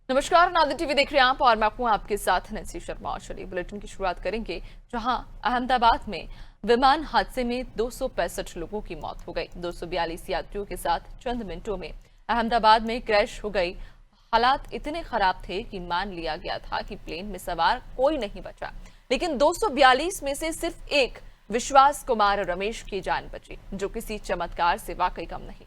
नमस्कार, नादिर टीवी देख रहे हैं आप और मैं हूं आपके साथ नैन्सी शर्मा। चलिए बुलेटिन की शुरुआत करेंगे, जहां अहमदाबाद में विमान हादसे में 265 लोगों की मौत हो गई। 242 यात्रियों के साथ चंद मिनटों में अहमदाबाद में क्रैश हो गई। हालात इतने खराब थे कि मान लिया गया था कि प्लेन में सवार कोई नहीं बचा, लेकिन 242 में से सिर्फ एक विश्वास कुमार रमेश की जान बची, जो किसी चमत्कार से वाकई कम नहीं।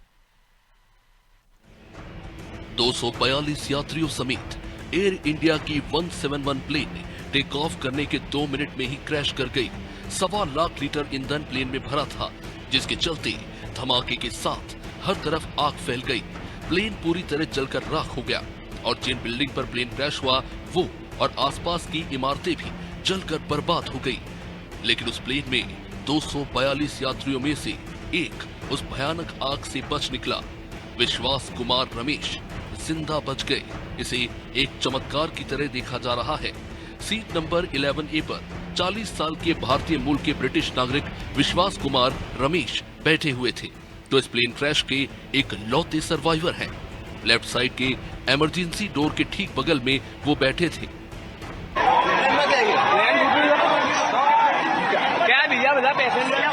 242 यात्रियों समेत एयर इंडिया की 171 प्लेन टेक ऑफ करने के 2 मिनट में ही क्रैश कर गई। 1.25 लाख लीटर ईंधन प्लेन में भरा था, जिसके चलते धमाके के साथ हर तरफ आग फैल गई। प्लेन पूरी तरह जलकर राख हो गया और जिन बिल्डिंग पर प्लेन क्रैश हुआ वो और आसपास की इमारतें भी जलकर बर्बाद हो गई। लेकिन उस प्लेन में 242 यात्रियों में से एक उस भयानक आग से बच निकला। विश्वास कुमार रमेश जिंदा बच गए। इसे एक चमत्कार की तरह देखा जा रहा है। सीट नंबर 11A पर 40 साल के भारतीय मूल के ब्रिटिश नागरिक विश्वास कुमार रमेश बैठे हुए थे, तो इस प्लेन क्रैश के एक लौते सर्वाइवर हैं। लेफ्ट साइड के इमरजेंसी डोर के ठीक बगल में वो बैठे थे। क्या भैया बता पैसेंजर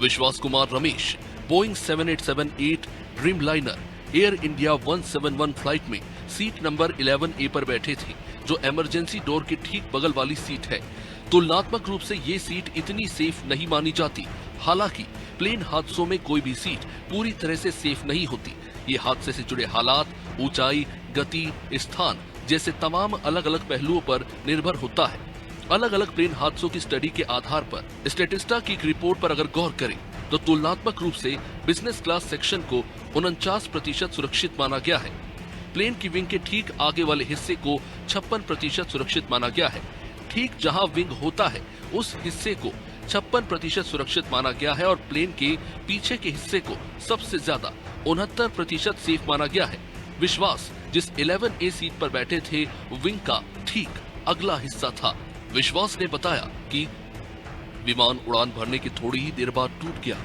विश्वास Kumar Ramesh Boeing 7878 dream liner air India 171 flight में सीट नंबर 11A पर बैठे थे, जो इमरजेंसी डोर के ठीक बगल वाली सीट है। तुलनात्मक रूप से ये सीट इतनी सेफ नहीं मानी जाती। हालांकि प्लेन हादसों में कोई भी सीट पूरी तरह से सेफ नहीं होती। ये हादसे से जुड़े हालात, ऊंचाई, गति, स्थान जैसे तमाम अलग अलग पहलुओं पर निर्भर होता है। अलग अलग प्लेन हादसों की स्टडी के आधार पर स्टेटिस्टा की एक रिपोर्ट पर अगर गौर करें तो तुलनात्मक रूप से बिजनेस क्लास सेक्शन को 49% सुरक्षित माना गया है। प्लेन की विंग के ठीक आगे वाले हिस्से को 56% सुरक्षित माना गया है। ठीक जहां विंग होता है उस हिस्से को 56% सुरक्षित माना गया है और प्लेन के पीछे के हिस्से को सबसे ज्यादा 69% सेफ माना गया है। विश्वास जिस 11A सीट पर बैठे थे, विंग का ठीक अगला हिस्सा था। विश्वास ने बताया कि विमान उड़ान भरने के थोड़ी ही देर बाद टूट गया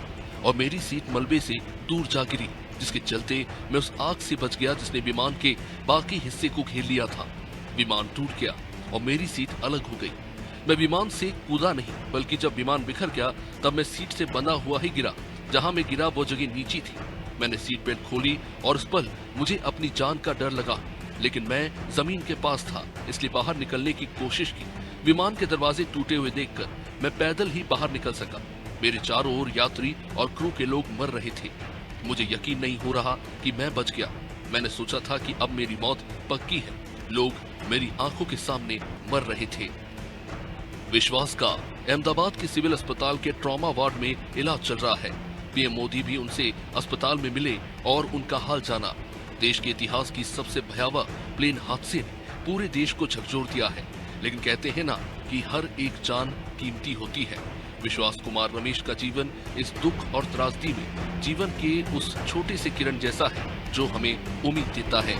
और मेरी सीट मलबे से दूर जा गिरी, जिसके चलते मैं उस आग से बच गया जिसने विमान के बाकी हिस्से को घेर लिया था। विमान टूट गया और मेरी सीट अलग हो गई। मैं विमान से कूदा नहीं, बल्कि जब विमान बिखर गया तब मैं सीट से बंधा हुआ ही गिरा। जहां मैं गिरा वो जगह नीची थी। मैंने सीट बेल्ट खोली और उस पल मुझे अपनी जान का डर लगा, लेकिन मैं जमीन के पास था, इसलिए बाहर निकलने की कोशिश की। विमान के दरवाजे टूटे हुए देखकर मैं पैदल ही बाहर निकल सका। मेरे चारों ओर यात्री और क्रू के लोग मर रहे थे। मुझे यकीन नहीं हो रहा कि मैं बच गया। मैंने सोचा था कि अब मेरी मौत पक्की है। लोग मेरी आंखों के सामने मर रहे थे। विश्वास का अहमदाबाद के सिविल अस्पताल के ट्रॉमा वार्ड में इलाज चल रहा है। पीएम मोदी भी उनसे अस्पताल में मिले और उनका हाल जाना। देश के इतिहास की सबसे भयावह प्लेन हादसे ने पूरे देश को झकझोर दिया है, लेकिन कहते हैं ना कि हर एक जान कीमती होती है। विश्वास कुमार रमेश का जीवन इस दुख और त्रासदी में जीवन के उस छोटे से किरण जैसा है जो हमें उम्मीद देता है।